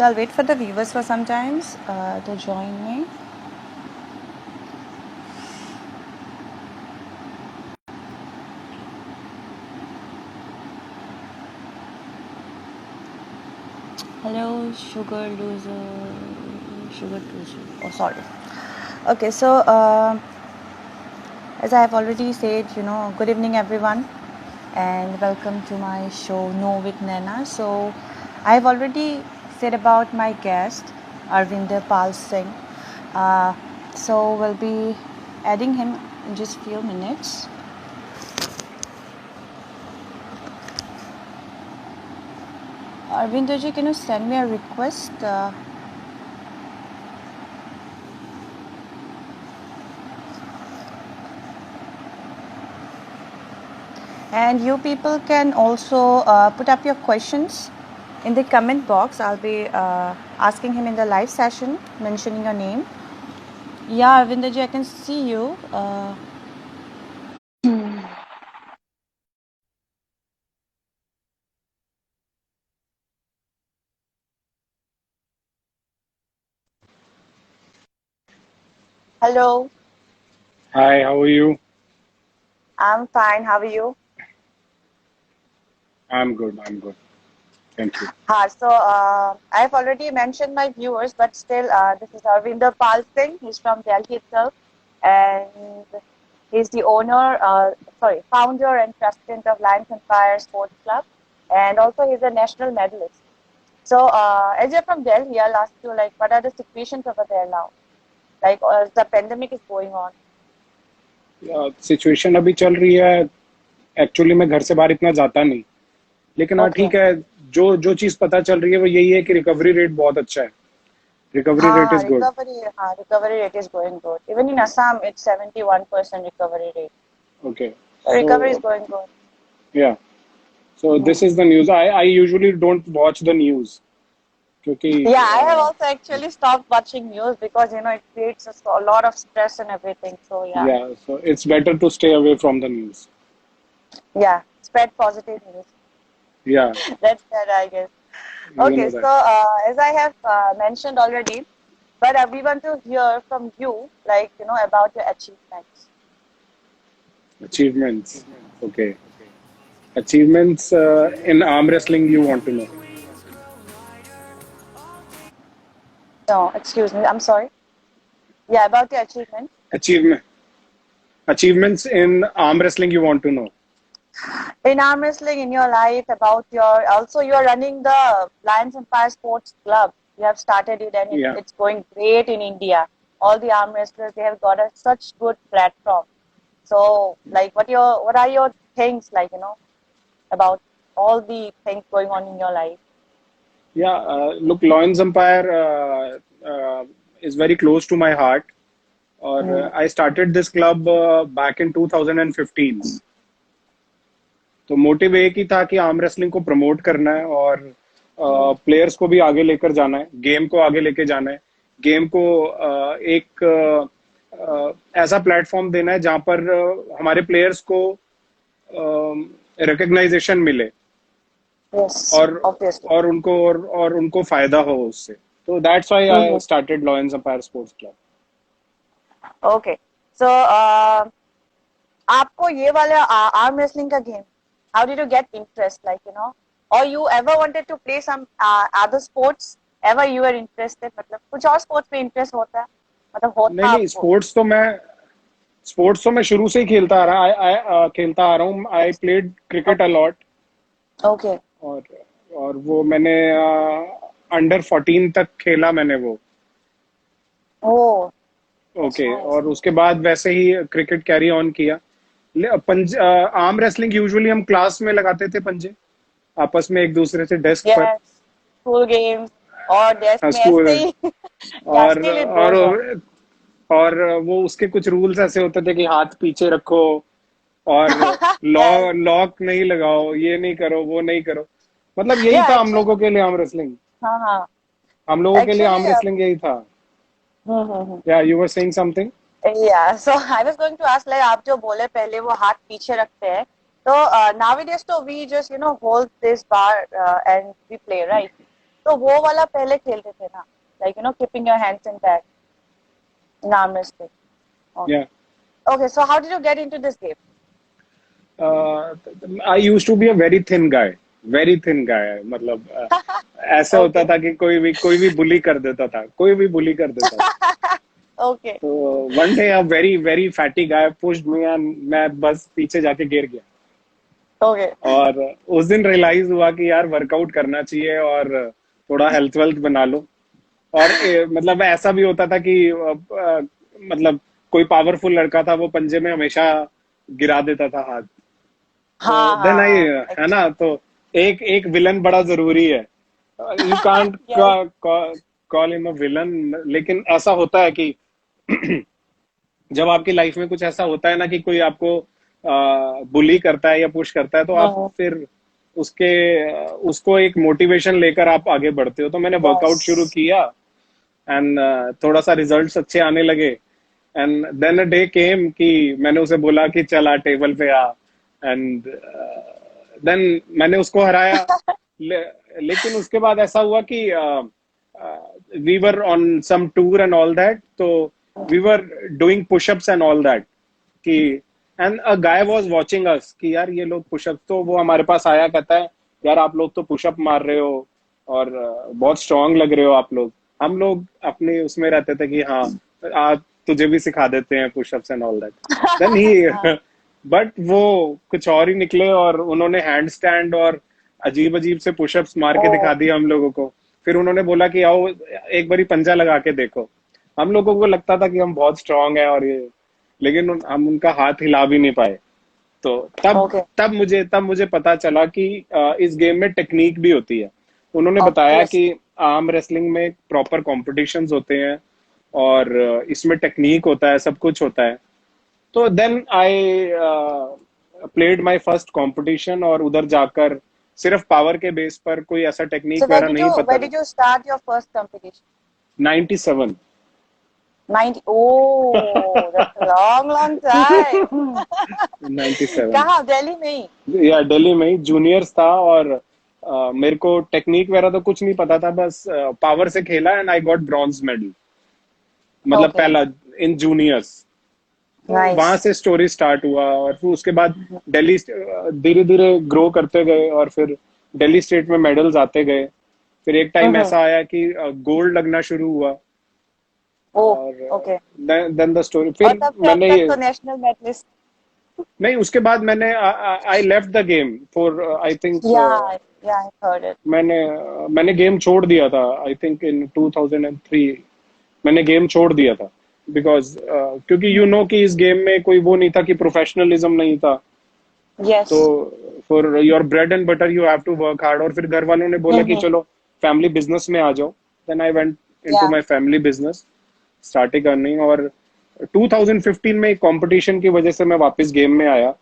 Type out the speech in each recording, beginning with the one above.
So I'll wait for the viewers for some times to join me. Hello, sugar loser. Oh, sorry. Okay, so as I have already said, good evening, everyone, and welcome to my show, No with Naina. So I have already said about my guest, Arvinder Pal Singh. So we'll be adding him in just few minutes. Arvinder ji, can you send me a request? And you people can also put up your questions in the comment box. I'll be asking him in the live session, mentioning your name. Yeah, Arvinder ji, I can see you. Hello. Hi, how are you? I'm fine. How are you? I'm good. Thank you. So I've already mentioned my viewers, but still, this is Arvinder Pal Singh. He's from Delhi itself, and he's the founder and president of Lions Empire Sports Club, and also he's a national medalist. So, as you're from Delhi, I'll ask you, like, what are the situations over there now? Like, the pandemic is going on. Situation अभी चल रही है. Actually मैं घर से बाहर इतना जाता नहीं, लेकिन हाँ Okay. ठीक है. जो जो चीज पता चल रही है वो यही है कि रिकवरी रेट बहुत अच्छा है. Recovery rate is good. Recovery rate is going good. Even in Assam, it's 71% recovery rate. Okay. So so recovery is going good. या so this is the news. I usually don't watch the news क्योंकि Yeah, I have also actually stopped watching news because it creates a lot of stress and everything. So yeah, yeah so it's better to stay away from the news. yeah, spread positive news. Yeah That's that, I guess. You know Okay, so that. as I have mentioned already, but we want to hear from you, like about your achievements. Achievements. Okay. Achievements in arm wrestling you want to know. No, excuse me, I'm sorry. Yeah, about your achievements. Achievement. Achievements in arm wrestling you want to know. In arm wrestling, in your life, about your also you are running the Lions Empire Sports Club. You have started it, and Yeah. it's going great in India. All the arm wrestlers, they have got a such good platform. So, like, what are your things, like, about all the things going on in your life? Yeah. Look, Lions Empire is very close to my heart. और I started this club back in 2015. तो motive एक ही था कि arm wrestling को promote करना है और players को भी आगे लेकर जाना है, गेम को आगे लेके जाना है, गेम को एक ऐसा प्लेटफॉर्म देना है जहां पर हमारे प्लेयर्स को रिकग्नाइजेशन मिले Yes, और obviously. और उनको फायदा हो उससे. तो that's why I started Lions Empire Sports Club. Okay. So, आपको ये वाला arm wrestling का game, how did you get interest, like, or you ever wanted to play some other sports? Ever you were interested? मतलब कुछ और sports में interest होता है? मतलब होता नहीं, आपको? स्पोर्ट्स तो मैं शुरू से ही खेलता आ रहा हूँ. I played cricket a lot. Okay. और वो मैंने अंडर 14 तक खेला मैंने वो. Oh, that's okay. nice. और उसके बाद वैसे ही क्रिकेट कैरी ऑन किया. आर्म रेसलिंग यूजुअली हम क्लास में लगाते थे पंजे आपस में एक दूसरे से डेस्क पर. Yes, school games और desk में स्कूल. ऐसे ही. Yeah, और still it और goes on. और वो उसके कुछ रूल्स ऐसे होते थे कि हाथ पीछे रखो और Yes. लॉक नहीं लगाओ, ये नहीं करो, वो नहीं करो. मतलब यही Yeah, था हम actually, लोगों के लिए आर्म रेसलिंग. हाँ. हम लोगों के लिए Actually, आर्म रेसलिंग यही था. हम्म. या you were saying something. Yeah, so I was going to ask, like, आप जो बोले पहले वो हाथ पीछे रखते हैं, तो nowadays तो we just hold this bar and we play, right? तो वो वाला पहले खेलते थे ना, like you know keeping your hands intact in arm wrestling. Okay. Yeah. Okay, so how did you get into this game? I used to be a very thin guy. Very thin guy. मतलब ऐसे होता Okay. था कि कोई भी बुली कर देता था, कोई भी बुली कर देता था. Okay. तो one day a very very fatty guy pushed me and मैं बस पीछे जाके गिर गया. Okay. और उस दिन रियलाइज हुआ कि यार वर्कआउट करना चाहिए और थोड़ा हेल्थ वेल्थ बना लो. और मतलब ऐसा भी होता था कि मतलब कोई पावरफुल लड़का था, वो पंजे में हमेशा गिरा देता था हाथ. तो हाँ देन आई, हाँ है ना, तो एक एक विलन बड़ा जरूरी है. You can't yes. Call him a villain, लेकिन ऐसा होता है कि जब आपकी लाइफ में कुछ ऐसा होता है ना कि कोई आपको बुली करता है या पुश करता है, तो आप हाँ, फिर उसके उसको एक मोटिवेशन लेकर आप आगे बढ़ते हो. तो मैंने वर्कआउट शुरू yes. किया एंड थोड़ा सा रिजल्ट्स अच्छे आने लगे. एंड देन अ डे केम कि मैंने उसे बोला कि चला टेबल पे आ. एंड देन मैंने उसको हराया. लेकिन उसके बाद ऐसा हुआ कि we were on some tour and all that, तो we were doing pushups and all that कि and a guy was watching us कि यार ये लोग पुशअप, तो वो हमारे पास आया, कहता है यार आप लोग तो पुशअप मार रहे हो और बहुत स्ट्रांग लग रहे हो आप लोग. हम लोग अपने उसमें रहते थे कि हाँ आज तुझे भी सिखा देते हैं pushups and all that. Then ही बट वो कुछ और ही निकले और उन्होंने हैंड स्टैंड और अजीब अजीब से पुशअप्स मार के दिखा Oh, दिए हम लोगों को. फिर उन्होंने बोला कि आओ एक बारी पंजा लगा के देखो. हम लोगों को लगता था कि हम बहुत स्ट्रांग है और ये, लेकिन हम उनका हाथ हिला भी नहीं पाए. तो तब okay. तब मुझे पता चला कि इस गेम में टेक्निक भी होती है. उन्होंने बताया Obviously. कि आर्म रेसलिंग में प्रॉपर कॉम्पिटिशन्स होते हैं और इसमें टेक्निक होता है, सब कुछ होता है. तो then I played my first competition और उधर जाकर सिर्फ पावर के बेस पर कोई ऐसा So टेक्निक वगैरह नहीं पता where था. did you start your first competition? 97. 90. Oh, that's a long, long time. 97. कहाँ? दिल्ली में ही? या दिल्ली में ही जूनियर्स था और मेरे को टेक्निक वगैरह तो कुछ नहीं पता था, बस पावर से खेला and I got bronze medal. मतलब Okay. पहला इन जूनियर्स. तो वहां Nice. से स्टोरी स्टार्ट हुआ और फिर उसके बाद दिल्ली धीरे धीरे ग्रो करते गए और फिर दिल्ली स्टेट में मेडल्स आते गए. फिर एक टाइम Mm-hmm. ऐसा आया कि गोल्ड लगना शुरू हुआ. Oh, और okay. देन द स्टोरी, और फिर तब से अब मैंने तक ये तो नेशनल मेडलिस्ट. नहीं, उसके बाद मैंने I left the game for I think Yeah, yeah, I heard it. मैंने मैंने गेम छोड़ दिया था. आई थिंक इन 2003 मैंने गेम छोड़ दिया था बिकॉज क्योंकि यू नो कि इस गेम में कोई वो नहीं था कि प्रोफेशनलिज्म नहीं था. तो Yes. For your bread and butter you have to work hard. और फिर घर वालों ने बोला कि Mm-hmm. चलो फैमिली बिजनेस में आ जाओ. Then I went into Yeah. My family business, started earning. और 2015 में एक कंपटीशन की वजह से मैं वापस गेम में आया.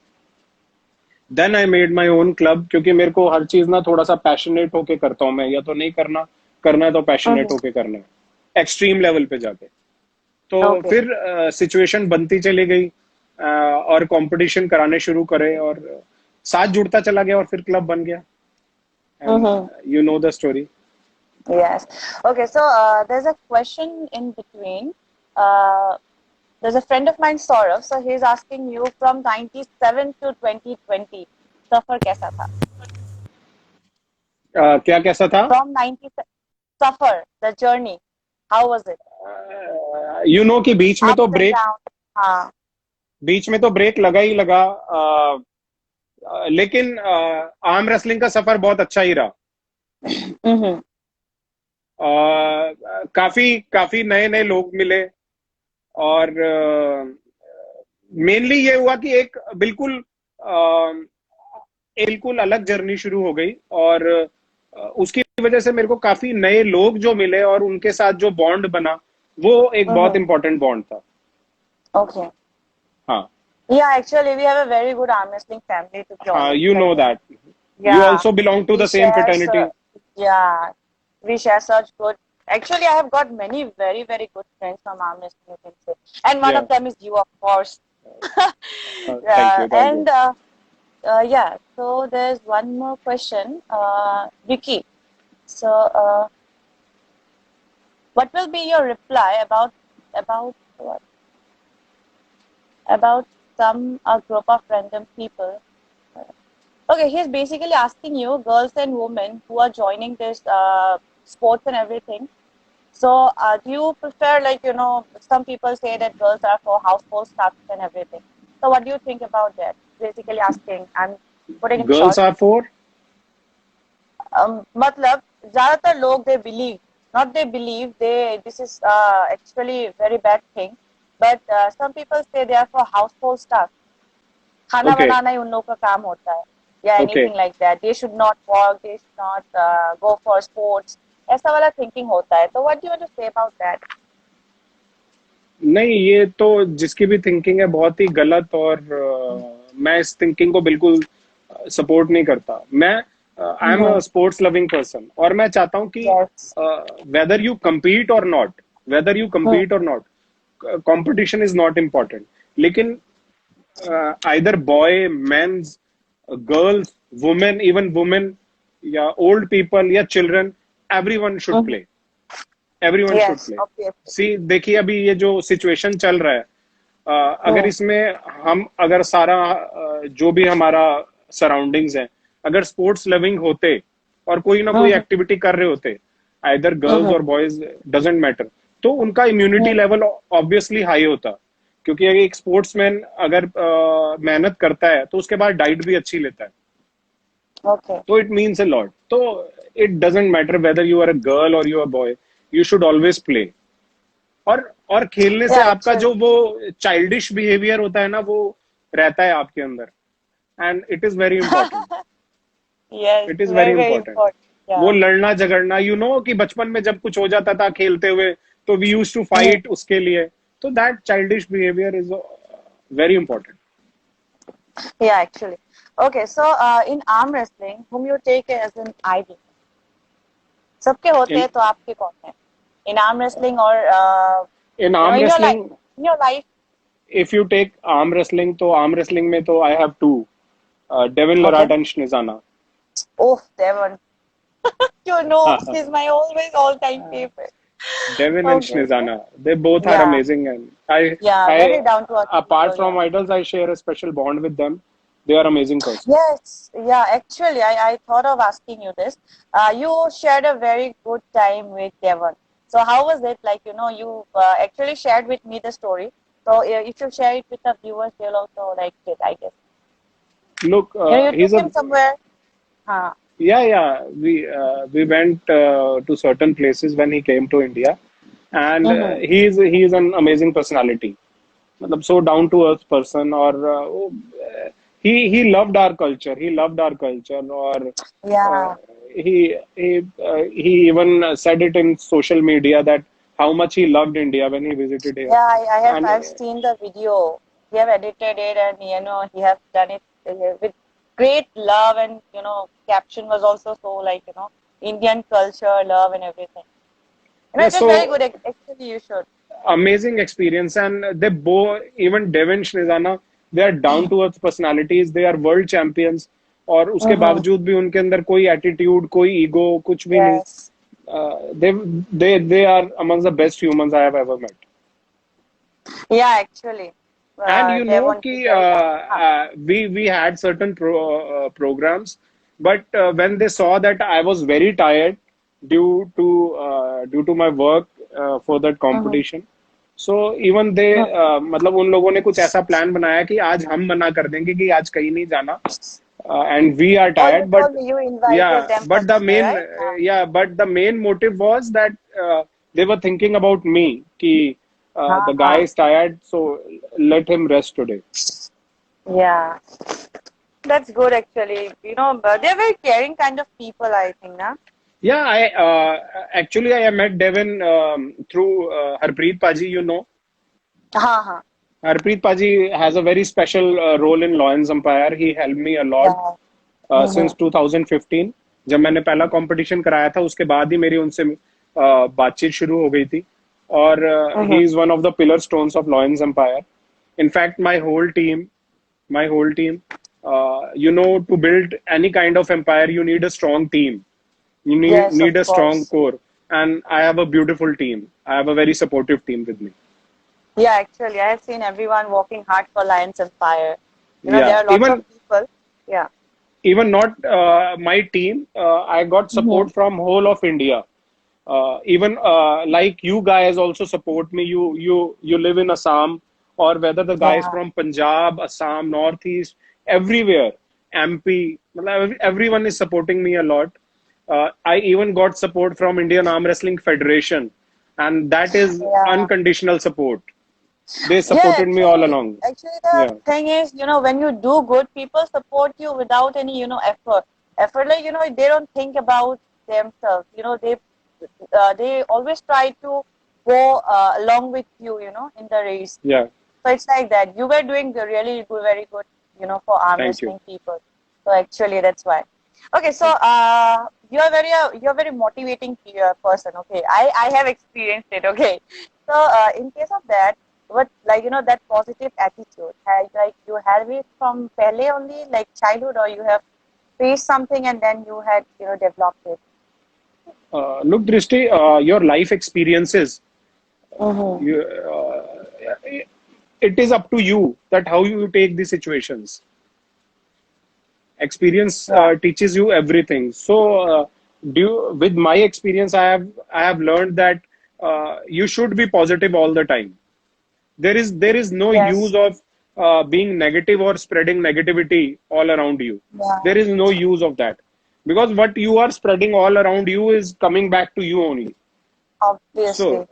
Then I made my own club, क्योंकि मेरे को हर चीज ना थोड़ा सा पैशनेट होके करता हूँ मैं, या तो नहीं करना, करना है तो पैशनेट Mm-hmm. होके करना है एक्सट्रीम लेवल पे जाके. तो Okay. फिर सिचुएशन बनती चली गई और कंपटीशन कराने शुरू करे और साथ जुड़ता चला गया और फिर क्लब बन गया. And Mm-hmm. You know the story. Yes. Okay, so there's a question in between. There's a friend of mine, Saurav. So he's asking you from 97 to 2020, सफर कैसा था? क्या कैसा था? From 97, suffer, the journey, how was it? You know कि Ups and downs. हाँ. बीच में तो break लगा ही लगा. लेकिन आर्म रेसलिंग का सफर बहुत अच्छा ही रहा. Mm-hmm. काफी काफी नए नए लोग मिले और मेनली ये हुआ कि एक बिल्कुल अलग जर्नी शुरू हो गई. और उसकी वजह से मेरे को काफी नए लोग जो मिले और उनके साथ जो बॉन्ड बना, वो एक बहुत Mm-hmm. इंपॉर्टेंट बॉन्ड था. Okay. हाँ. Yeah, actually, we have a very good arm wrestling family, to be honest. You know Like, that. You yeah, also belong to we the same share, fraternity. yeah, we share such good. Actually, I have got many very, very good friends from arm wrestling, you can say. And one Yeah. of them is you, of course. Thank you. And yeah, so there's one more question. Vicky, so what will be your reply what? About some a group of random people? Okay, he's basically asking you, girls and women who are joining this sports and everything. So, do you prefer, like, some people say that girls are for household stuff and everything. So, what do you think about that? Basically asking, I'm putting it Girls short. are for. मतलब ज़्यादातर लोग they believe, not they believe, this is actually very bad thing. But some people say they are for household stuff. खाना Okay, बनाना ही उन लोगों का काम होता है या okay. anything like that. They should not work, they should not go for sports. ऐसा वाला thinking होता है. So what do you want to say about that? नहीं, ये तो जिसकी भी थिंकिंग है बहुत ही गलत, और मैं इस थिंकिंग को बिल्कुल सपोर्ट नहीं करता। मैं I am a Mm-hmm. Sports loving person, और मैं चाहता हूँ कि Yes. Whether you compete or not, whether you Hmm. compete or not, competition is not important, लेकिन either boy, men's, girls, women, even women, या old people या children, everyone should Mm-hmm. play, everyone should Yes, play। obviously. सी देखिए, अभी ये जो situation चल रहा है, अगर Hmm. इसमें हम अगर सारा जो भी हमारा सराउंडिंग्स है, अगर स्पोर्ट्स लविंग होते और कोई ना कोई Mm-hmm. एक्टिविटी कर रहे होते, आइदर गर्ल्स Mm-hmm. और बॉयज, डजेंट मैटर, तो उनका immunity Mm-hmm. Level obviously high होता। क्योंकि अगर एक स्पोर्ट्समैन अगर मेहनत करता है तो उसके बाद डाइट भी अच्छी लेता है, Okay. तो इट मीन्स अ लॉट। तो it doesn't matter whether you are a girl or you are boy, you should always play. और खेलने से Yeah, आपका जो actually. वो चाइल्डिश बिहेवियर होता है ना, वो रहता है आपके अंदर, and it is very important. Yes, it is very very, very important. important. वो Yeah. लड़ना झगड़ना, कि बचपन में जब कुछ हो जाता था खेलते हुए, तो we use to Mm. Fight उसके लिए। तो that childish behaviour is very important. Yeah, actually. Okay, so in arm wrestling, whom you take as an idol? सबके होते इन हैं तो आपके कौन है? In arm wrestling or in arm wrestling, in your life. If you take arm wrestling, तो arm wrestling में तो I have to, Devon Okay. लराट and Snezana. Oh, Devon. You know, he's my always all-time favorite. Devin and Okay, okay. Shnezana, they both are Yeah, amazing, and I, yeah, I, very down to earth apart people. Yeah. from idols, I share a special bond with them. They are amazing persons. Yes, yeah, actually, I thought of asking you this. You shared a very good time with Devon. So how was it? Like, you actually shared with me the story. So if you share it with the viewers, they'll also like it, I guess. Look, You he's took a him somewhere. Huh. yeah, yeah. We went to certain places when he came to India, and Mm-hmm. he's an amazing personality. मतलब so down to earth person, और he loved our culture. He loved our culture, और uh, Yeah, he even said it in social media that how much he loved India when he visited here. yeah, And I've seen the video. He have edited it and he have done it with great love and caption was also so like Indian culture, love and everything. yeah, It was very so good. Actually, you should. amazing experience, and they both, even Devin Shnezana, they are down to earth personalities, they are world champions, और उसके Mm-hmm. बावजूद भी उनके अंदर कोई attitude, कोई ego, कुछ भी नहीं। Yes. they they are amongst the best humans I have ever met. Yeah, actually, And they want to be very down. Huh. we had certain programs, but when they saw that I was very tired due to my work for that Mm-hmm. competition, so even they मतलब उन लोगों ने कुछ ऐसा plan बनाया कि आज हम मना कर देंगे कि आज कहीं नहीं जाना, and we are Oh, you tired, but told me you invited yeah, them for but the dinner, main right? but the main motive was that they were thinking about me कि the guy Uh-huh. is tired, so let him rest today. Yeah, that's good actually. But they're very caring kind of people, I think, na? Yeah, I actually I met Devin through Harpreet Paji, you know. हाँ हाँ. Harpreet Paji has a very special role in Lions Empire. He helped me a lot Yeah. since Mm-hmm. 2015. जब मैंने पहला competition कराया था, उसके बाद ही मेरी उनसे बातचीत शुरू हो गई थी, और he Mm-hmm. is one of the pillar stones of Lions Empire. In fact, my whole team, to build any kind of empire, you need a strong team. You need Yes, of need a strong course. core. and I have a beautiful team. I have a very supportive team with me. Yeah, actually, I have seen everyone working hard for Lions Empire. There Yeah, are lots of people. Yeah. even not my team. I got Mm-hmm. support from whole of India. Even like you guys also support me. You live in Assam, or whether the guys Yeah. from Punjab, Assam, Northeast, everywhere, MP, matlab everyone is supporting me a lot. I even got support from Indian Arm Wrestling Federation, and that is Yeah. unconditional support. They Yeah, supported me all along. actually the Yeah, thing is, when you do good, people support you without any, effort. Effort, like, they don't think about themselves. They always try to go along with you, in the race. yeah. So it's like that. You were doing really good, very good, for arm Thank you. wrestling people. So actually, that's why. Okay, so you're very motivating person. Okay, I have experienced it. Okay, so in case of that, what like that positive attitude, like you had it from pehle only, like childhood, or you have faced something and then you had developed it. Look, Drishti, your life experiences, Mm-hmm. you, it is up to you that how you take the situations. Experience Yeah. teaches you everything. So, with my experience, I have learned that you should be positive all the time. There is no use Yes. of being negative or spreading negativity all around you. Yeah. There is no use of that, because what you are spreading all around you is coming back to you only. So, Obviously. Yeah.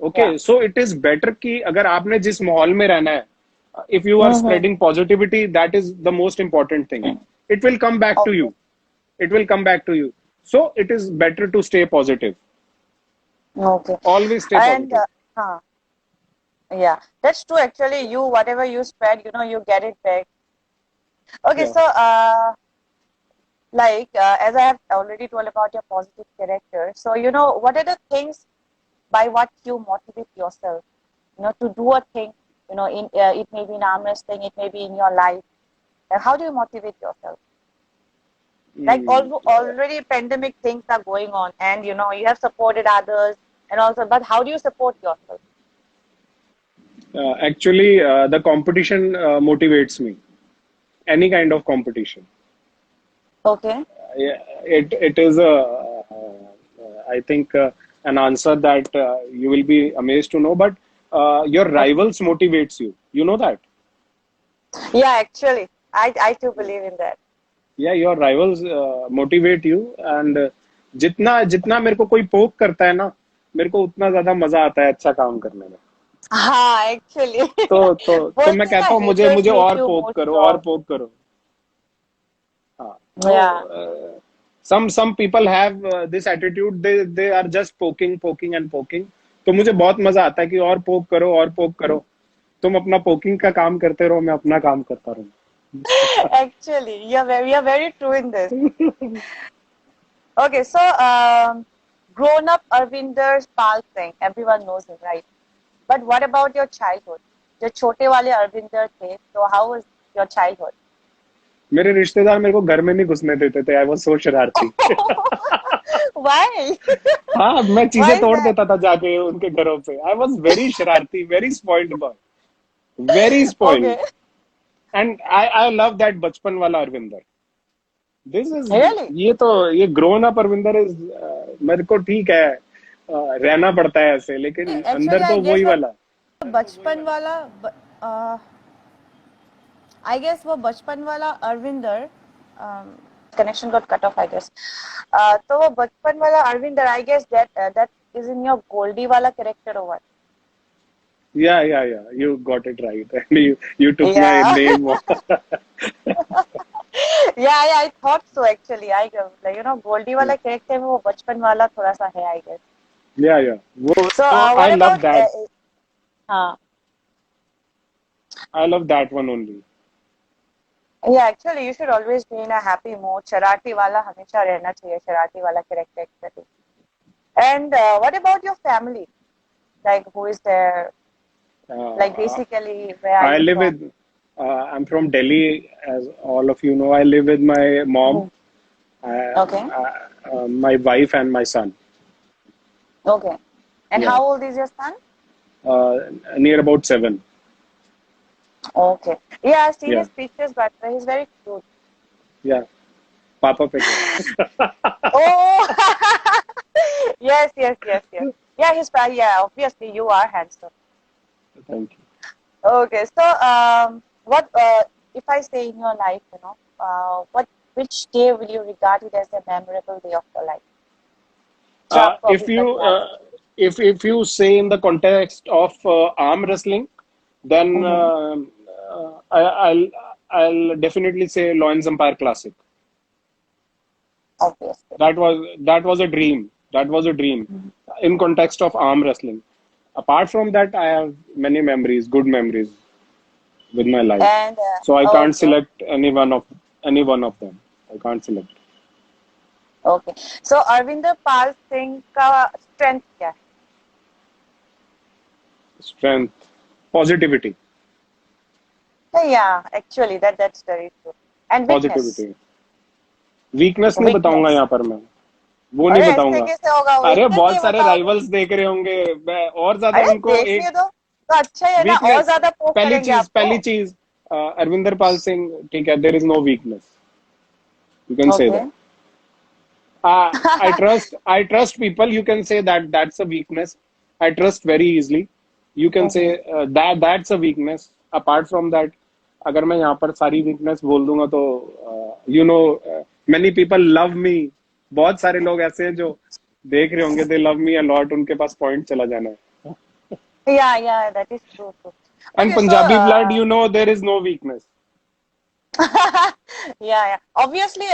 okay, so it is better कि अगर आपने जिस माहौल में रहना है, if you are Mm-hmm. spreading positivity, that is the most important thing. It will come back to you. It will come back to you. So it is better to stay positive. Okay. Always stay And positive. huh, yeah, that's true. Actually, whatever you spread, you get it back. Okay, Yeah. so as I have already told about your positive character, so what are the things by what you motivate yourself, to do a thing, in it may be in arm wrestling, it may be in your life. How do you motivate yourself? Like Mm. already pandemic things are going on, and you have supported others, and also, but how do you support yourself? Actually, the competition motivates me. Any kind of competition. Okay. Yeah, it is I think an answer that you will be amazed to know. But your Okay. rivals motivates you. You know that. Yeah, actually, I too believe in that. Yeah, your rivals motivate you, and जितना जितना मेरे को कोई पोक करता है ना, मेरे को उतना ज्यादा मजा आता है अच्छा काम करने में. हाँ, एक्चुअली तो मैं बोलते हैं ना, कहता हूँ मुझे haters मुझे make और you पोक more करो और strong. पोक करो. हाँ. तो Yeah. some people have this attitude. They are just poking and poking. तो मुझे बहुत मजा आता है कि और पोक करो और पोक करो. तुम अपना पोकिंग का काम करते रहो, मैं अपना काम करता रहूँ. Actually, you're very true in this. Okay, so grown up Arvinder Pal Singh, everyone knows him, right? But what about your childhood? जो छोटे वाले Arvinder थे, so how was your childhood? मेरे रिश्तेदार मेरे को घर में नहीं घुसने देते थे. आई वाज सो शरारती. Why? हाँ, मैं चीजें Why is तोड़ that? देता था जाके उनके घरों पे. आई वाज वेरी शरारती, very spoiled boy, very spoiled. Okay, and I love that बचपन वाला अरविंदर. This is really? ये ग्रोन अप अरविंदर इज. मेरे को ठीक है, रहना पड़ता है ऐसे, लेकिन Actually, अंदर I तो guess वही वो वाला. बचपन वाला I guess वो बचपन वाला Arvinder connection got cut off, I guess. तो वो बचपन वाला Arvinder, I guess that is in your Goldie वाला character or what? Yeah, you got it right. And you took my Yeah. name. Yeah, I thought so actually. I like Goldie वाला character में वो बचपन वाला थोड़ा सा है, I guess. Yeah, वो So तो what I love about that. हाँ. I love that one only. Yeah, actually you should always be in a happy mood. शरारती वाला हमेशा रहना चाहिए, शरारती वाला character actually. And what about your family? Like who is there? Like Uh, basically, where are I you live from? with, I'm from Delhi, as all of you know. I live with my mom, Okay. my wife, and my son. Okay. And Yeah, how old is your son? near about 7. Okay. Yeah, I've seen Yeah, his pictures, but he's very cute. yeah. Papa पे गया. Oh, yes, yes, yes, yes. Yeah, yeah, obviously you are handsome. Thank you. Okay, so what if I say in your life, which day will you regard it as a memorable day of your life? जो आपको अभी If तक you याद if you say in the context of arm wrestling, then है? I'll definitely say Lions Empire Classic. Obviously. That was a dream. That was a dream in context of arm wrestling. Apart from that, I have many memories, good memories with my life. And So I can't okay, select any one of them. I can't select. okay. So Arvinder Pal Singh का strength क्या है? Strength, positivity, Yeah, actually that's very true. And weakness, positivity. Weakness नहीं बताऊंगा weakness. यहाँ पर मैं. वो नहीं अरे ऐसे बताऊंगा. कैसे होगा? अरे weakness बहुत नहीं सारे बताओगे? राइवल्स देख रहे होंगे. मैं और ज्यादा अरे उनको एक देखने दो तो अच्छा ही है ना, और वीकनेस. ज्यादा पोक पहली करेंगे चीज आपको. पहली चीज अरविंदर पाल सिंह, ठीक है, there is no weakness. You can say Okay. That. I trust people. You can say that that's a weakness. I trust very easily. You can say Mhm. that that's a weakness. Apart from that, अगर मैं यहाँ पर सारी weakness बोल दूंगा तो many people love me. बहुत सारे लोग ऐसे हैं जो देख रहे होंगे, they love me a lot. उनके पास point चला जाना है. Yeah, that is true. And Okay, so Punjabi blood, there is no weakness. yeah. Obviously,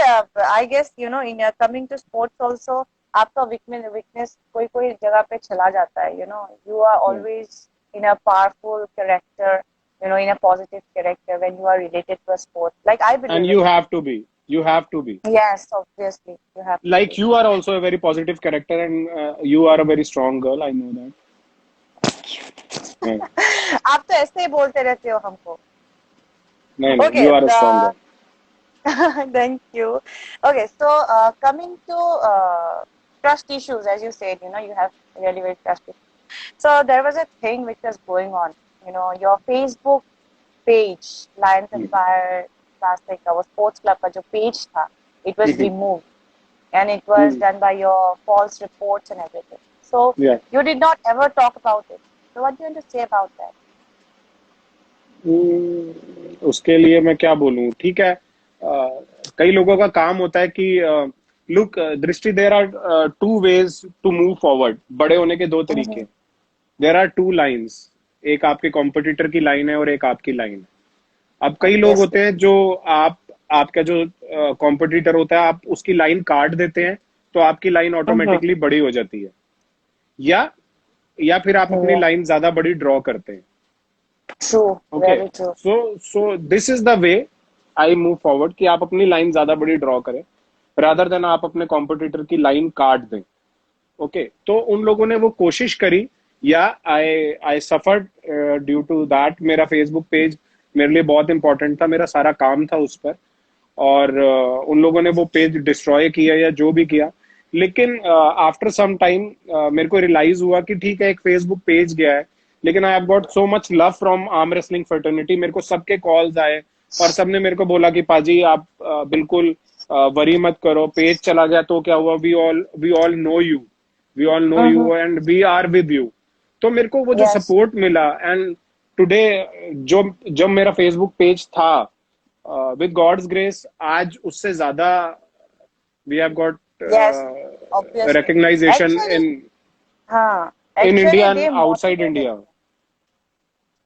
I guess in coming to sports also, आपका weakness कोई कोई जगह पे चला जाता है. You are Yeah. always in a powerful character. In a positive character when you are related to a sport. Like I And believe you in. have to be. You have to be. Yes, obviously you have to Like be. you are also a very positive character, and you are a very strong girl. I know that. Yeah. आप तो ऐसे ही बोलते रहते हो हमको. No, no, you Okay, are a strong girl. thank you. Okay, so coming to trust issues, as you said, you have really very trust issues. So there was a thing which was going on. Your Facebook page, Lions Empire Classic, our sports club का जो page था, it was removed, and it was done by your false reports and everything. So Yeah. you did not ever talk about it. So what do you want to say about that? उसके लिए मैं क्या बोलूं. ठीक है. कई लोगों का काम होता है कि लुक दृष्टि, there are 2 ways to move forward. बड़े होने के 2 तरीके. Mm-hmm. There are 2 lines. एक आपके कॉम्पिटिटर की लाइन है और एक आपकी लाइन है. अब कई लोग Obviously. होते हैं जो आपका जो कॉम्पिटिटर होता है, आप उसकी लाइन काट देते हैं तो आपकी लाइन Mm-hmm. ऑटोमेटिकली बड़ी हो जाती है. या या फिर आप अपनी Yeah. लाइन ज्यादा बड़ी ड्रॉ करते हैं. True. Okay. Very true. So this is the way I move forward, कि आप अपनी लाइन ज्यादा बड़ी ड्रॉ करें रादर देन आप अपने कॉम्पिटिटर की लाइन काट दें. ओके. तो उन लोगों ने वो कोशिश करी, yeah I suffered due to that. मेरा फेसबुक पेज मेरे लिए बहुत इंपॉर्टेंट था. मेरा सारा काम था उस पर. और उन लोगों ने वो पेज डिस्ट्रॉय किया या जो भी किया. लेकिन आफ्टर सम टाइम मेरे को रियलाइज हुआ कि ठीक है, एक फेसबुक पेज गया है, लेकिन I have got so much love from arm wrestling fraternity. मेरे को सबके कॉल्स आए और सबने मेरे को बोला कि पाजी आप बिल्कुल वरी मत करो. पेज चला गया तो क्या हुआ, we all know you. We all know Mm-hmm. You and we are with you. तो मेरे को वो जो Yes. सपोर्ट मिला, एंड टुडे जो जब मेरा फेसबुक पेज था, with God's grace, आज उससे ज्यादा we have got Yes. Obviously. recognition Actually, हाँ. in Actually, India and they outside motivated India. you.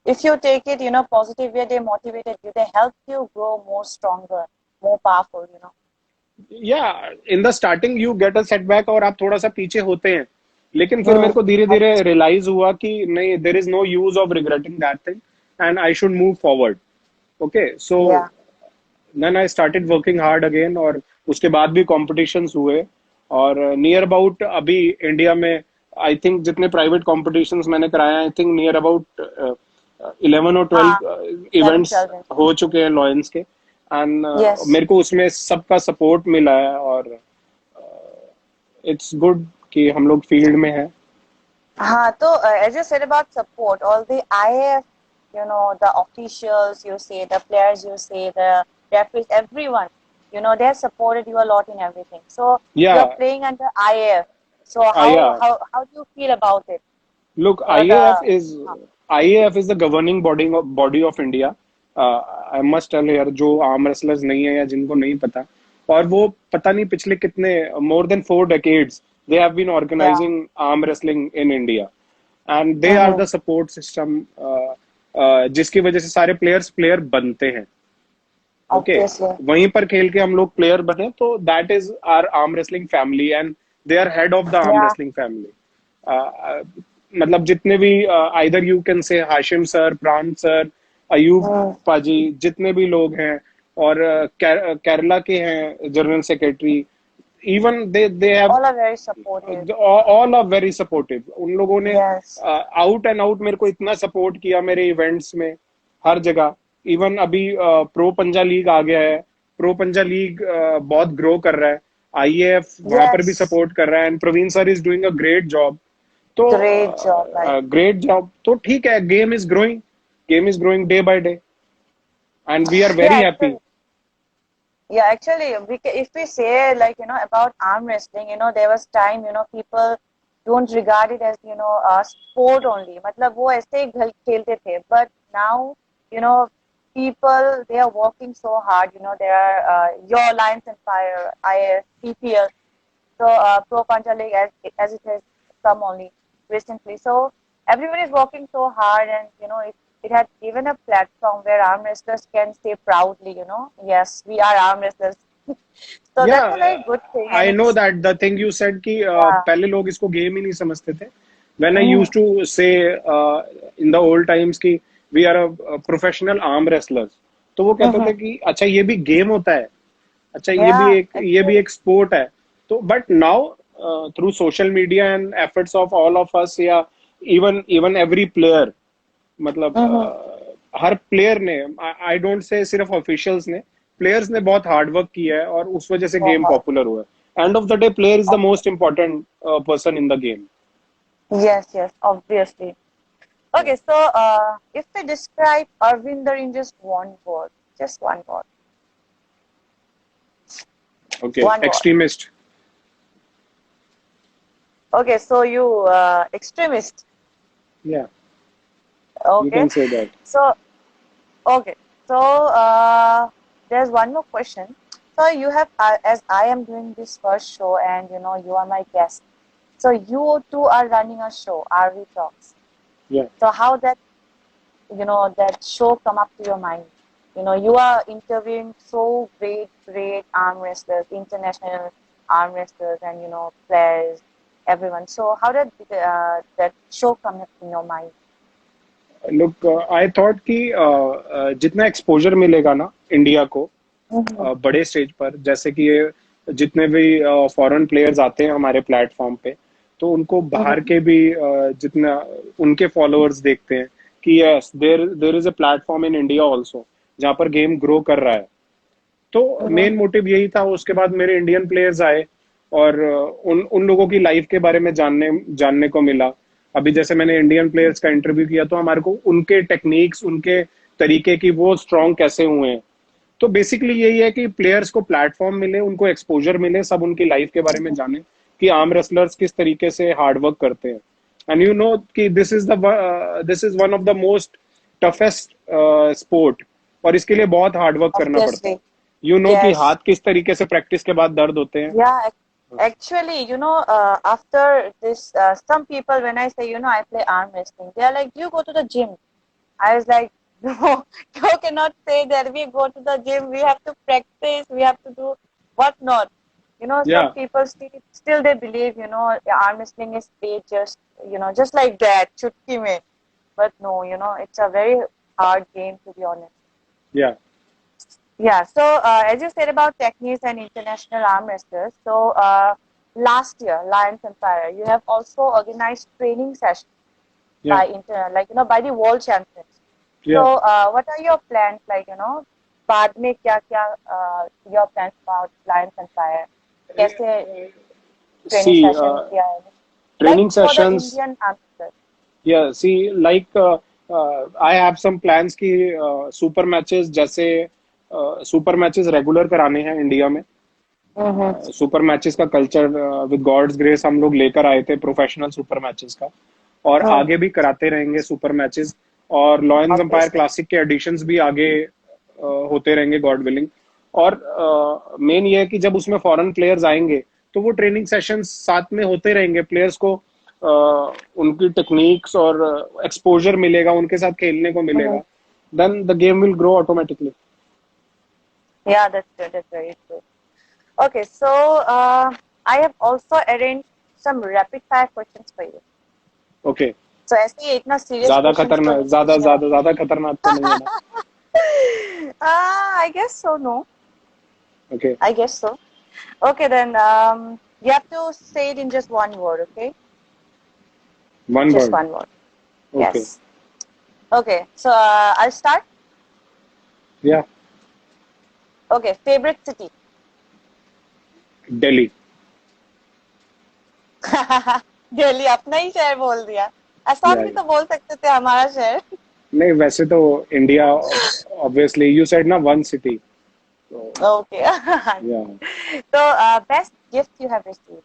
If you take it, positive way, they motivated you. They helped you grow more stronger, more powerful. Yeah, in the starting you get a setback और आप थोड़ा सा पीछे होते हैं. लेकिन फिर मेरे Hmm. को धीरे धीरे रियलाइज हुआ कि नहीं, there is no use of regretting that thing and I should move forward. Okay, so Yeah. then I started working hard again. और उसके बाद भी कॉम्पिटिशन्स हुए. और नियर अबाउट अभी इंडिया में आई थिंक जितने प्राइवेट कॉम्पिटिशन्स मैंने कराए, आई थिंक नियर अबाउट 11 और हाँ. 12 11, इवेंट्स 12. हो चुके हैं लॉयंस के. And Yes. मेरे को उसमें सबका सपोर्ट मिला है. और इट्स गुड कि हम लोग फील्ड में हैं. हाँ, तो as you said about support, all the IAF, the officials, you say, the players, you say, the referees, everyone, they have supported you a lot in everything. So you're Yeah, playing under IAF. So how yeah. how how do you feel about it? Look, The IAF is the governing body of India. I must tell यार, जो arm wrestlers नहीं है या जिनको नहीं पता, और वो पता नहीं पिछले कितने more than 4 decades they have been yeah. organizing arm wrestling in India, and they are Mm-hmm. the support system जिसकी वजह से सारे प्लेयर बनते हैं. Okay, Obviously. वहीं पर खेल के हम लोग प्लेयर बने, तो that is our arm wrestling family and they are head of the arm Yeah. Wrestling family. मतलब जितने भी either you can say Hashim sir, Pran sir, Ayub Mm. Paaji, जितने भी लोग हैं, और केरला के हैं general secretary, even they have, All are very supportive. All are very supportive. उन लोगों ने Yes. आउट एंड आउट मेरे को इतना सपोर्ट किया मेरे इवेंट्स में, हर जगह. इवन अभी प्रो पंजा लीग आ गया है. प्रो पंजा लीग बहुत ग्रो कर रहा है. आईएएफ वहां पर भी Yes. सपोर्ट कर रहा है, and Praveen sir is doing a great job. तो Great job. Like, great job, तो ठीक है. Game is growing day by day, and we are yeah, very happy. actually. Yeah, actually, if we say like about arm wrestling, there was time people don't regard it as a sport only. मतलब वो ऐसे ही खेलते थे. But now you know people they are working so hard. There are your Lions and Fire, IS, PPL, so Pro Punja League as it has come only recently. So everyone is working so hard, and it had given a platform where arm wrestlers can say proudly, yes, we are arm wrestlers. So या, that's a very good thing, and I know it's that the thing you said कि yeah. पहले लोग इसको game ही नहीं समझते थे. When I Mm, used to say in the old times कि we are a professional arm wrestlers, तो वो कहते थे mm-hmm. कि अच्छा ये भी गेम होता है, अच्छा Yeah, ये भी actually. एक स्पोर्ट है. तो but now through social media and efforts of all of us, या इवन इवन एवरी प्लेयर, मतलब Mm-hmm. हर प्लेयर ने, आई डोंट से सिर्फ ऑफिशियल्स ने, प्लेयर्स ने बहुत हार्ड वर्क किया है, और उस वजह से गेम Wow. पॉपुलर हुआ है. End of the day player is the most important person in the game. Yes, yes, obviously. Okay, so if we describe Arvinder in just one word, just okay, one word. Extremist. Okay, so you extremist. या, you Okay, can say that. so okay, so there's one more question. So you have, as I am doing this first show, and you are my guest. So you two are running a show, RV Talks. या, So how that show come up to your mind? You are interviewing so great arm wrestlers, international arm wrestlers, and players, everyone. So how did that show come up in your mind? Look, I thought कि जितना exposure मिलेगा ना India को Mm-hmm. बड़े stage पर, जैसे कि ये जितने भी फॉरेन प्लेयर्स आते हैं हमारे प्लेटफॉर्म पे, तो उनको बाहर Mm-hmm. के भी जितना उनके फॉलोअर्स देखते हैं कि yes, there there is a platform in India also जहाँ पर गेम ग्रो कर रहा है. तो Mm-hmm. मेन मोटिव यही था. उसके बाद मेरे इंडियन प्लेयर्स आए, और उन उन लोगों की लाइफ के बारे में जानने को मिला. अभी जैसे मैंने इंडियन प्लेयर्स का इंटरव्यू किया, तो हमारे को उनके टेक्निक्स, उनके तरीके की वो स्ट्रांग कैसे हुए हैं. तो बेसिकली यही है कि प्लेयर्स को प्लेटफॉर्म मिले, उनको एक्सपोजर मिले, सब उनकी लाइफ के बारे में जाने कि आर्म रेसलर्स किस तरीके से हार्ड वर्क करते हैं. एंड यू नो कि this is one of the most toughest sport, और इसके लिए बहुत हार्ड वर्क करना पड़ता है. Obviously, यू नो कि yes. हाथ किस तरीके से प्रैक्टिस के बाद दर्द होते हैं. Yeah, actually, after this, some people, when I say, I play arm wrestling, they are like, you go to the gym. I was like, no, you cannot say that we go to the gym, we have to practice, we have to do whatnot. Some या, people still they believe, the arm wrestling is paid just like that, chutki mein. But no, it's a very hard game, to be honest. या, Yeah, so as you said about techniques and international arm wrestlers, so last year, Lions and Fire, you have also organized training sessions या, by the world champions. या. So what are your plans, बाद में क्या your plans about Lions and Fire? कैसे सी, training session किया है? Like Training for the sessions. Indian answer. Yeah, see, like I have some plans कि super matches जैसे super matches regular कराने हैं इंडिया में. Mm-hmm. सुपर मैचेस का culture with God's grace हम लोग लेकर आए थे प्रोफेशनल सुपर मैचेस का, और Mm, आगे भी कराते रहेंगे सुपर मैचेस. और लॉयंस एम्पायर obviously. क्लासिक के एडिशंस भी आगे होते रहेंगे गॉड विलिंग. और मेन ये है कि जब उसमें फॉरेन प्लेयर्स आएंगे तो वो ट्रेनिंग सेशंस साथ में होते रहेंगे. प्लेयर्स को उनकी टेक्निक्स और एक्सपोजर मिलेगा, उनके साथ खेलने को Mm-hmm. मिलेगा. Then the game will grow automatically. Yeah, that's true. That's very true. Okay, so I have also arranged some rapid fire questions for you. Okay. So ऐसे ही इतना serious questions तो नहीं है. ज्यादा खतरनाक तो नहीं है ना? I guess so. No, okay. I guess so. Okay, then you have to say it in just one word. Okay, one just word. one word. Okay. Yes. Okay, so I'll start. या. Okay, favorite city. Delhi. Delhi अपना ही शहर बोल दिया. असम या. भी तो बोल सकते थे हमारा शहर. नहीं, वैसे तो इंडिया ऑब्वियसली यू सेड ना वन सिटी. Okay. या. So best gift you have received.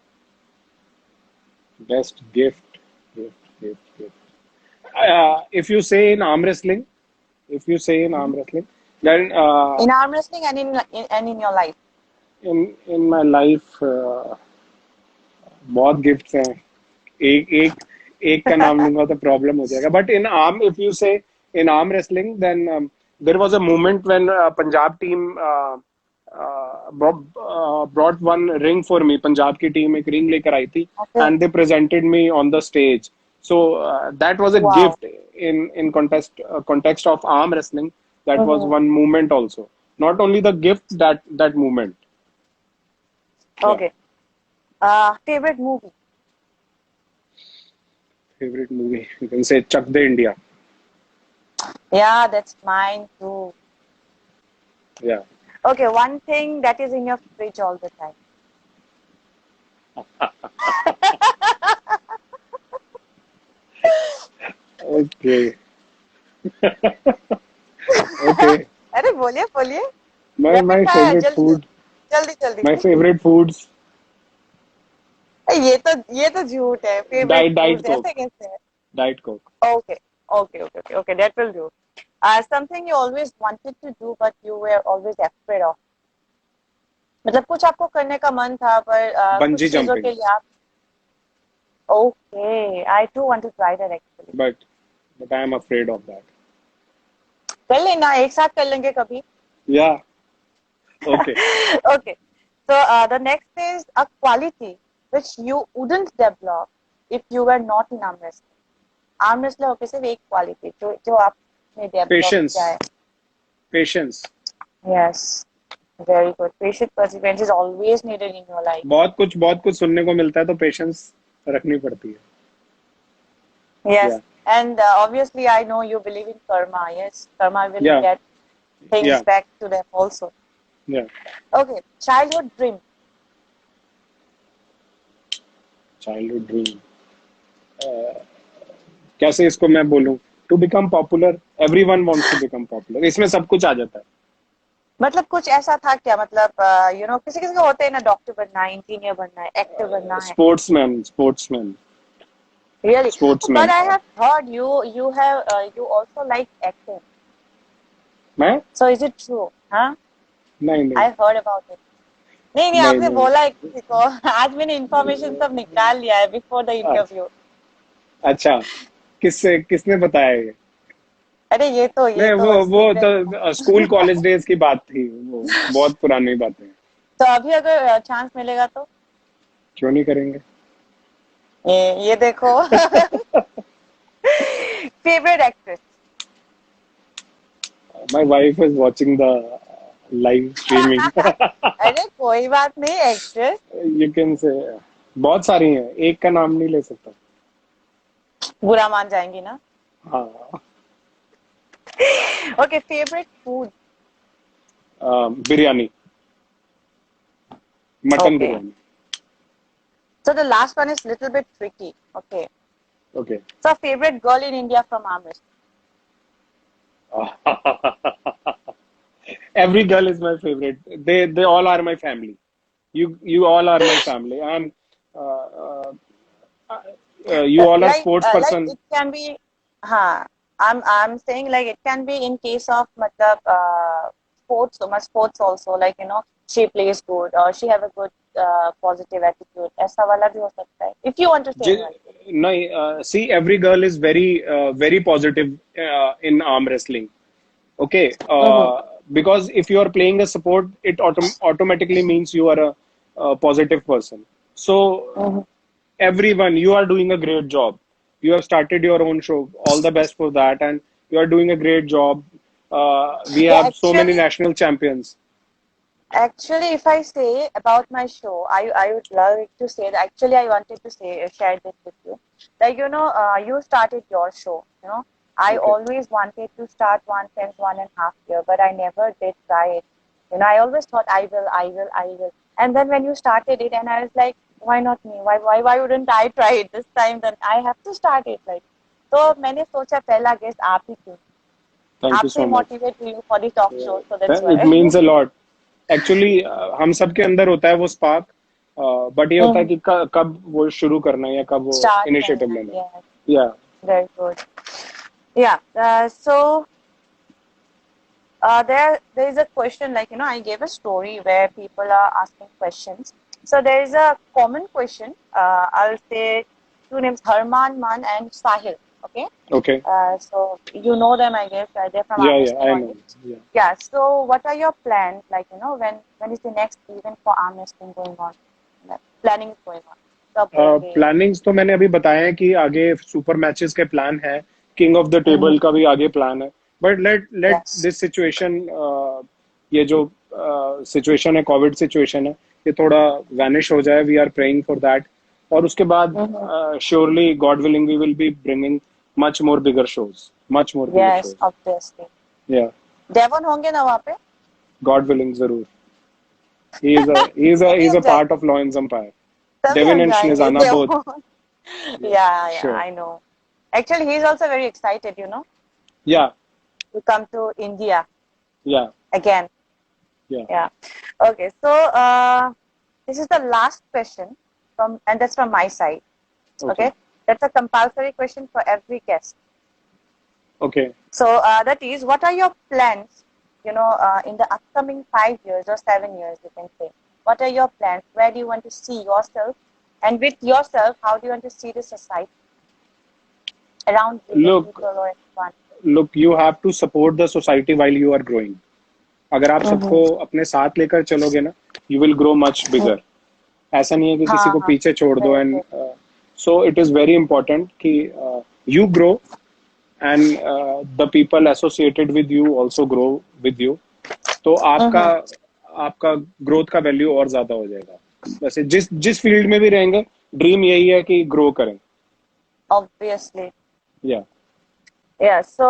Best gift. Gift. If you say in arm wrestling, then In arm wrestling and in your life. in my life बहुत gifts हैं. एक एक एक का नाम लूंगा तो प्रॉब्लम हो जाएगा. But in arm, if you say in arm wrestling, then there was a moment when Punjab team brought one ring for me. Punjab की टीम एक रिंग लेकर आई थी Okay. and they presented me on the stage. So that was a Wow. gift in context of arm wrestling. That was Mm-hmm. one moment also. Not only the gift, that moment. Yeah. Okay. Favorite movie. Favorite movie, you can say Chak De India. Yeah, that's mine too. Yeah. Okay, one thing that is in your fridge all the time. Okay. Okay. अरे बोलिए बोलिए. My Rapid my fire, favorite जल्दी food. जल्दी जल्दी. My favorite foods. ये तो झूठ है. Favorite Diet foods ऐसे Coke. कैसे है? Diet Coke. Okay. That will do. Something you always wanted to do but you were always afraid of. मतलब कुछ आपको करने का मन था पर कुछ Bungee चीजों jumping. के लिए आप. Okay, I too want to try that actually. But I am afraid of that. कर लेना, एक साथ कर लेंगे कभी. Yeah. Okay. Okay, so the next is a quality which you wouldn't develop if you were not in arm wrestling. Arm wrestler होके सिर्फ एक क्वालिटी जो आपने डेवलप Patience. किया है. Patience. Yes, very good. Patient perseverance is always needed in your life. बहुत कुछ सुनने को मिलता है तो पेशेंस रखनी पड़ती है. Yes, Yeah. and obviously I know you believe in karma. Yes, karma will Yeah. get things Yeah. back to them also. Yeah. Okay, childhood dream. Childhood dream. कैसे इसको मैं बोलूं? To become popular. Everyone wants to become popular. इसमें सब कुछ आ जाता है. मतलब कुछ ऐसा था क्या? मतलब किसी किसी को होते हैं ना, डॉक्टर बनना है, इंजीनियर बनना है, एक्टर बनना है. Sportsman. Really? Sportsman. But I have heard you also like acting. मैं? So is it true? हाँ? नहीं. I heard about it. नहीं आपने नहीं. बोला है किसी को. आज मैंने इन्फॉर्मेशन सब निकाल लिया है बिफोर द इंटरव्यू. अच्छा. किसने बताया ये? अरे ये तो नहीं, वो तो स्कूल कॉलेज डेज की बात थी. वो बहुत पुरानी बातें. तो अभी अगर चांस मिलेगा तो क्यों नहीं करेंगे? ये देखो. Favourite actress. My wife is watching the live streaming. अरे कोई बात नहीं. एक्ट्रेस You can say बहुत सारी हैं, एक का नाम नहीं ले सकता. बुरा मान जाएंगी ना. हाँ. Okay, favourite food. Biryani. Mutton Okay. Biryani. So the last one is little bit tricky. Okay. Okay. So favorite girl in India from arm wrestling. Every girl is my favorite. They all are my family. You all are my family. Uh, uh, you all are sports Like person. it can be, huh? I'm saying like it can be in case of matlab, sports, so much sports also, like she plays good or she have a good positive attitude. ऐसा वाला भी हो सकता है. If you want to say J- anyone. no, see, every girl is very positive in arm wrestling. Okay, Mm-hmm. because if you are playing a support, it automatically means you are a positive person. So Mm-hmm. everyone, you are doing a great job. You have started your own show. All the best for that, and you are doing a great job. We Yeah, have so many national champions. actually, if I say about my show, I would love to say that actually I wanted to say share this with you. Like you started your show. I Okay. always wanted to start one since 1.5 years, but I never did try it. I always thought I will. And then when you started it, and I was like, why not me? Why wouldn't I try it this time? Then I have to start it. Like, तो मैंने सोचा पहला guest आप ही क्यों Thank you आपसे so much. Motivate हुई for the talk show so that's It why means a lot. Actually हम सबके अंदर होता है वो स्पार्क, बट ये होता है कि कब वो शुरू करना है या कब वो स्टार्ट इनिशिएटिव करना लेना है. है या very good yeah so there is a question like I gave a story where people are asking questions. So there is a common question. I'll say two names, Harman Man and Sahil. Okay. Okay. So you know them, I guess. They're from या arm या wrestling I know. only. Yeah. So what are your plans? Like when is the next event for arm wrestling going on? Planning is going on. कब होंगे? Plannings तो मैंने अभी बताया है कि आगे सुपर मैचेस के प्लान है. किंग ऑफ द टेबल का भी आगे प्लान है. But let let Yes. This situation, ये जो सिचुएशन है, कोविड सिचुएशन है, ये थोड़ा वैनिश हो जाए. We are praying for that. और उसके बाद Mm-hmm. Surely God willing we will be bringing much more bigger shows. Much more bigger Yes, shows. obviously. या डेवन होंगे ना वहाँ पे गॉड विलिंग जरूर. he तभी is हम a जाएंगे part of Lions Empire. तभी Devin हम and जाएंगे Shnezana both. Devon Yeah, yeah sure. I know actually he is also very excited Yeah, to come to India yeah, again yeah. yeah okay so this is the last question and that's from my side Okay, okay that's a compulsory question for every guest okay. so that is what are your plans in the upcoming 5 years or 7 years you can say what are your plans where do you want to see yourself and with yourself how do you want to see the society around you the Look, people or anyone look. You have to support the society while you are growing. अगर आप सबको mm-hmm. अपने साथ लेकर चलोगे ना, you will grow much bigger. ऐसा नहीं है कि किसी हाँ को हाँ पीछे छोड़ दो. very And good so it is very important कि you grow and the people associated with you also grow with you. तो आपका mm-hmm. आपका ग्रोथ का वैल्यू और ज्यादा हो जाएगा. वैसे जिस जिस फील्ड में भी रहेंगे, ड्रीम यही है कि ग्रो करें. obviously या yeah so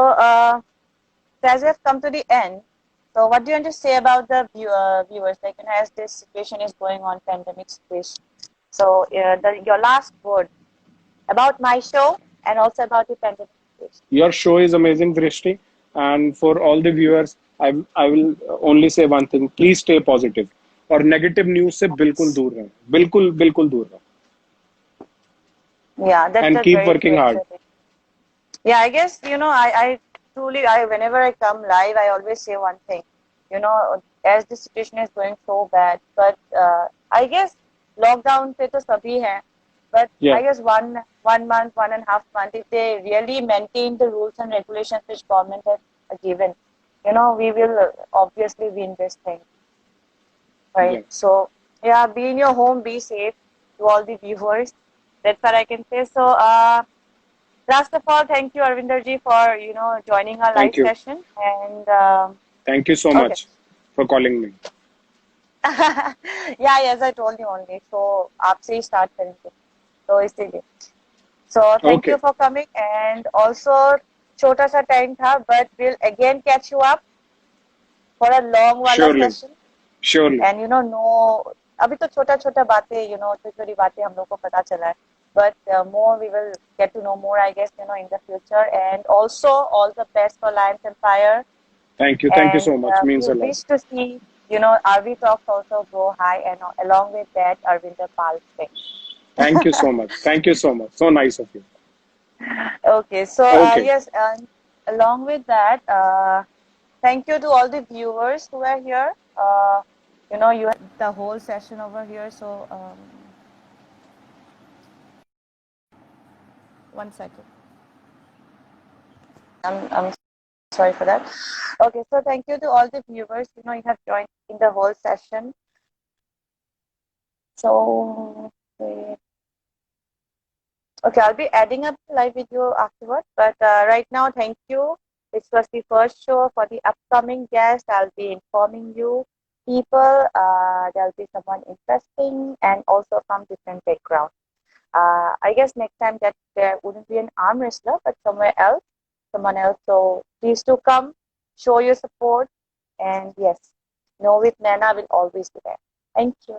as we have come to the end so what do you want to say about the viewers like as this situation is going on pandemic situation so your last word about my show and also about the pandemic situation Your show is amazing, Drishti. And for all the viewers, I will only say one thing. Please stay positive. और negative news से बिल्कुल दूर रहें. बिल्कुल बिल्कुल दूर रहें. yeah that's And a keep very working great hard. suggestion. Yeah, I guess I truly whenever I come live, I always say one thing. As the situation is going so bad, but I guess lockdown पे तो सभी हैं, but Yeah, I guess one month, 1.5 months, if they really maintain the rules and regulations which government has given, we will obviously win this thing, right? yeah. So yeah, be in your home, be safe to all the viewers. That's what I can say. So last of all, thank you, Arvinder ji, for joining our live Thank you. session. And Thank you so okay, much for calling me. yeah, yes, I told you only. So, आपसे ही start करेंगे. तो इसीलिए. So, thank you Okay, for coming. And also, छोटा सा time था, but we'll again catch you up for a long wala surely, session. surely. And no अभी तो छोटा छोटा बातें, छोटी छोटी बातें हम लोग को पता चला है, but more we will get to know more, I guess, in the future. And also all the best for Lions Empire. Thank you And so much. Means we a lot. wish to see, RV Talks also go high, and along with that, Arvinder Pal Singh. Thank you so much. Thank you so much. So nice of you. Okay, so Okay. yes, along with that, thank you to all the viewers who are here. You had the whole session over here, so one second. I'm sorry for that. Okay, so thank you to all the viewers. You have joined in the whole session. So, okay, I'll be adding up the live video afterwards. But right now, thank you. This was the first show. For the upcoming guest, I'll be informing you people. There'll be someone interesting and also from different background. I guess next time that there wouldn't be an arm wrestler, but someone else. So please do come, show your support, and yes, know with Nana will always be there. Thank you.